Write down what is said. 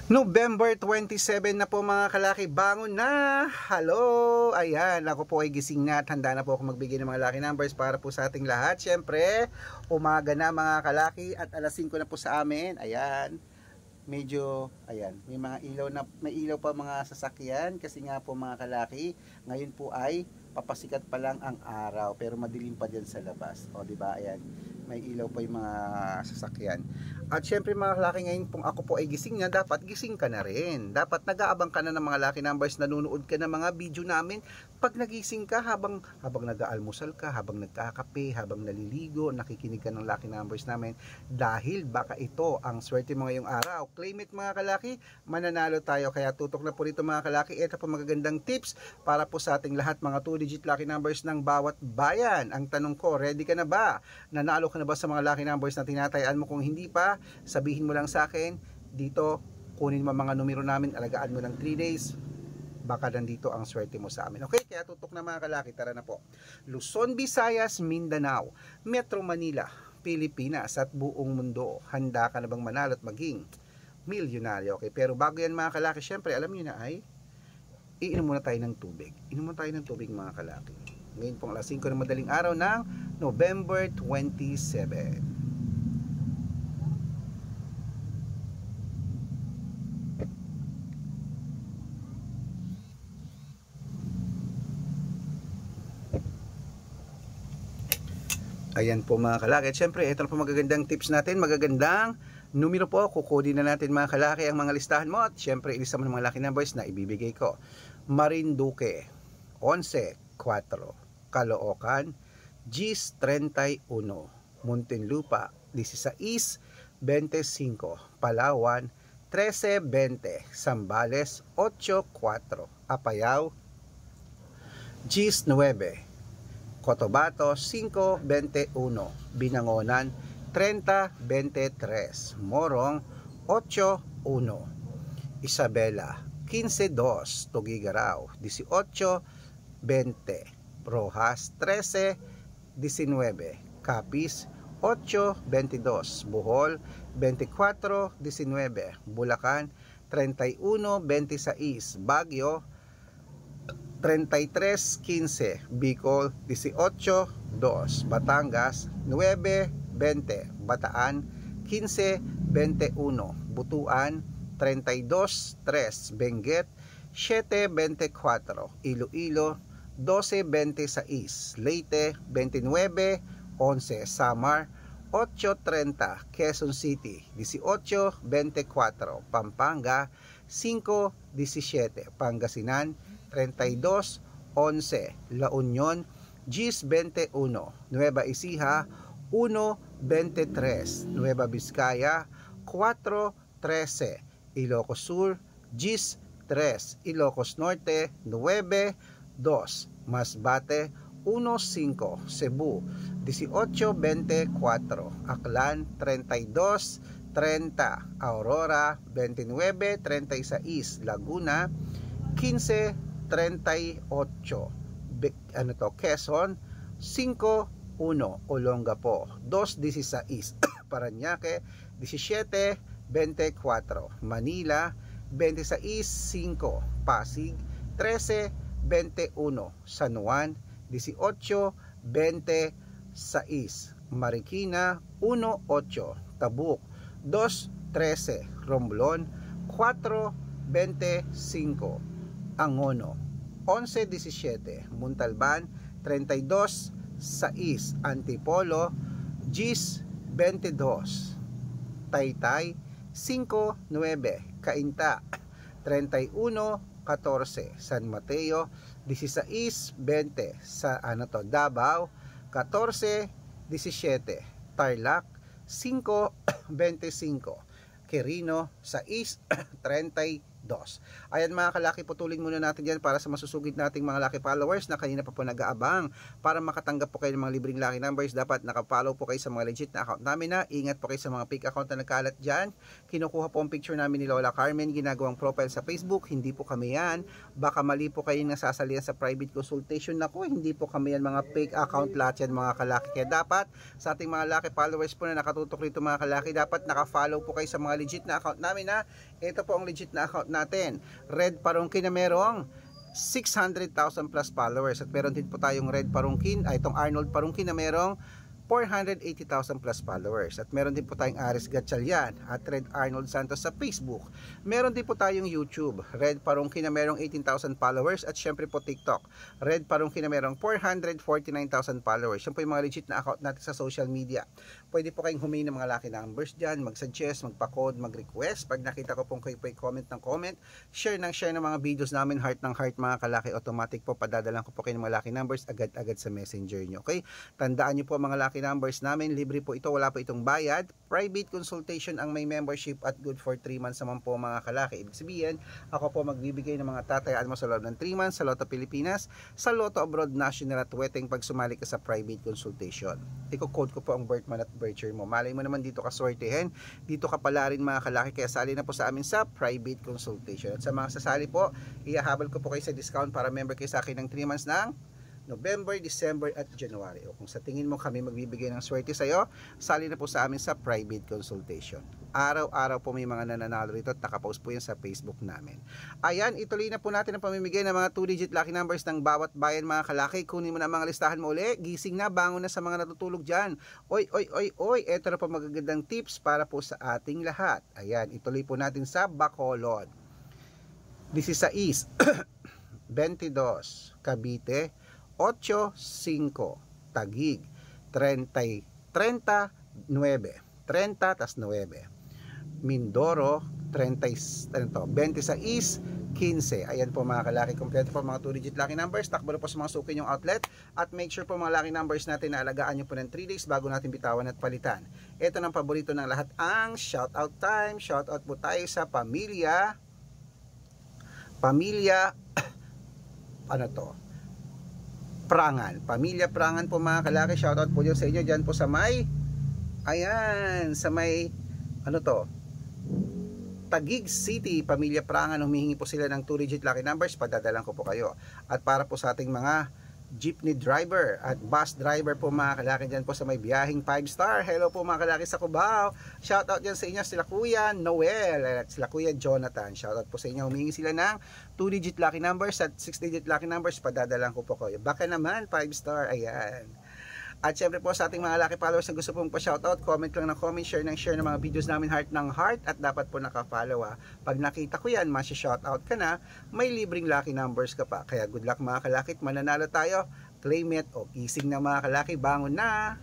November 27 na po mga kalaki, bangon na! Hello! Ayan, ako po ay gising na at handa na po ako magbigay ng mga lucky numbers para po sa ating lahat. Siyempre, umaga na mga kalaki at alas 5 na po sa amin. Ayan, medyo, ayan, may ilaw pa mga sasakyan kasi nga po mga kalaki, ngayon po ay papasikat pa lang ang araw pero madilim pa dyan sa labas. O, diba? Ayan, may ilaw pa yung mga sasakyan. At syempre mga kalaki, ngayon kung ako po ay gising na, dapat gising ka na rin. Dapat nag-aabang ka na ng mga lucky numbers, nanonood ka ng mga video namin. Pag nagising ka, habang nag-aalmusal ka, habang nagkakape, habang naliligo, nakikinig ka ng lucky numbers namin. Dahil baka ito ang swerte mo ngayong araw. Claim it mga kalaki, mananalo tayo. Kaya tutok na po rito mga kalaki. Ito po magagandang tips para po sa ating lahat, mga 2-digit lucky numbers ng bawat bayan. Ang tanong ko, ready ka na ba? Nanalo ka na ba sa mga lucky numbers na tinatayaan mo? Kung hindi pa, sabihin mo lang sa akin. Dito, kunin mo mga numero namin, alagaan mo ng 3 days, baka nandito ang swerte mo sa amin. Okay, kaya tutok na mga kalaki, tara na po. Luzon, Visayas, Mindanao, Metro Manila, Pilipinas at buong mundo. Handa ka na bang manalo at maging milyonaryo? Okay, pero bago yan mga kalaki, syempre alam niyo na ay iinom muna tayo ng tubig. Inom muna tayo ng tubig mga kalaki. Ngayon pong alas 5 ng madaling araw ng November 27. Ayan po mga kalaki. At syempre, ito na po magagandang tips natin. Magagandang numero po. Kukunin na natin mga kalaki ang mga listahan mo. At syempre, ilista mo ng mga lucky numbers na ibibigay ko. Marinduque, 11-4. Caloocan, Gis 31. Muntinlupa, 16-25. Palawan, 13-20. Zambales, 8-4. Apayao, Gis 9. Cotabato 5-21, Binangonan 30-23, Morong 8-1, Isabela 15-2, Tugigaraw 18-20, Rojas 13-19, Capiz 8-22, Bohol 24-19, Bulacan 31-26, Baguio 33-15, Bicol 18-2, Batangas 9-20, Bataan 15-21, Butuan 32-3, Benguet 7-24, Iloilo 12-26, Leyte 29-11, Samar 8-30, Quezon City 18-24, Pampanga 5-17, Pangasinan 32-11, La Union, Gis 21, Nueva Ecija 1-23, Nueva Vizcaya 4-13, Ilocos Sur, Gis 3, Ilocos Norte 9-2, Masbate 1-5, Cebu 18-24, Aklan 32-30, Aurora 29-36, Laguna 15-38, Quezon 5-1, Olongapo 2-16, Parañaque 17-24, Manila 26-5, Pasig 13-21, San Juan 18-26, Marikina 1-8, Tabuk 2-13, Romblon 4-25, Angono 11-17, Montalban 32-6, Antipolo Gis 22, Taytay 5-9, Cainta 31-14, San Mateo 16-20, sa Davao 14-17, Tarlac 5-25, Quirino 6-35, Ayan mga kalaki, putulin muna natin yan para sa masusugid nating mga lucky followers na kanina pa po nag-aabang. Para makatanggap po kayo ng mga libreng lucky numbers, dapat nakafollow po kayo sa mga legit na account namin na. Ingat po kayo sa mga fake account na nagkalat dyan. Kinukuha po ang picture namin ni Lola Carmen, ginagawang profile sa Facebook, hindi po kami yan. Baka mali po kayo nasasalihan sa private consultation. Naku, hindi po kami yan, mga fake account lahat yan mga kalaki. Kaya dapat sa ating mga lucky followers po na nakatutok rito mga kalaki, dapat nakafollow po kayo sa mga legit na account namin na. Ito po ang legit na account natin. Red Parungkin na merong 600,000 plus followers. At meron din po tayong Red Parungkin, itong Arnold Parungkin na merong 480,000 plus followers. At meron din po tayong Aris Gatchalian at Red Arnold Santos sa Facebook. Meron din po tayong YouTube, Red Parungkin na merong 18,000 followers. At syempre po TikTok, Red Parungkin na merong 449,000 followers. Yan po yung mga legit na account natin sa social media. Pwede po kayong humingi ng mga lucky numbers dyan, mag-suggest, magpa-code, mag-request. Pag nakita ko pong kayo po comment ng comment, share ng mga videos namin, heart ng heart mga kalaki, automatic po padadalan ko po kayo ng mga lucky numbers agad-agad sa messenger nyo. Okay? Tandaan nyo po mga lucky numbers namin, libre po ito, wala po itong bayad. Private consultation ang may membership at good for 3 months naman po mga kalaki. Ibig sabihin, ako po magbibigay ng mga tatayaan mo sa loob ng 3 months sa Lotto Pilipinas, sa Lotto Abroad National at Weteng pag sumali ka sa private consultation. Iko-code ko po ang birth month at birth year mo. Malay mo naman dito ka swertehin, dito ka pala rin mga kalaki, kaya sali na po sa amin sa private consultation. At sa mga sasali po, ihahabol ko po kayo sa discount para member kayo sa akin ng 3 months ng November, December at January. O kung sa tingin mo kami magbibigay ng swerte sa iyo, sali na po sa amin sa private consultation. Araw-araw po may mga nananalo rito at nakapost po yan sa Facebook namin. Ayan, ituloy na po natin ang pamimigay ng mga 2-digit lucky numbers ng bawat bayan mga kalaki. Kunin mo na mga listahan mo uli. Gising na, bangon na sa mga natutulog dyan. Oy, eto na po magagandang tips para po sa ating lahat. Ayan, ituloy po natin sa Bacolod. 16, 22, Cavite, 8-5, Taguig, 30, 39, 30 tas 9, Mindoro, 26, 15. Ayan po mga kalaki, kompleto po mga 2-digit lucky numbers. Takbo na po sa mga suki yung outlet. At make sure po mga lucky numbers natin na alagaan nyo po ng 3 days bago natin bitawan at palitan. Ito ng paborito ng lahat, ang shoutout time. Shoutout po tayo sa pamilya ano to? Prangan. Pamilya Prangan po mga kalaki. Shoutout po dyan sa inyo. Dyan po sa may, ayan, sa may, ano to? Taguig City. Pamilya Prangan. Humihingi po sila ng 2-digit lucky numbers. Padadalan ko po kayo. At para po sa ating mga jeepney driver at bus driver po mga kalaki dyan po sa may biyaheng 5-star. Hello po mga kalaki sa Cubao. Shoutout dyan sa inyo sila Kuya Noel at sila Kuya Jonathan. Shoutout po sa inyo. Humingi sila ng 2-digit lucky numbers at 6-digit lucky numbers. Padadalan ko po kayo. Baka naman 5-star. Ayan. At syempre po sa ating mga lucky followers na gusto pong pa-shoutout, comment lang ng comment, share ng mga videos namin, heart ng heart, at dapat po naka-follow. Pag nakita ko yan, masya-shoutout ka na, may libreng lucky numbers ka pa. Kaya good luck mga kalaki, mananalo tayo, claim it o gising na mga kalaki, bangon na!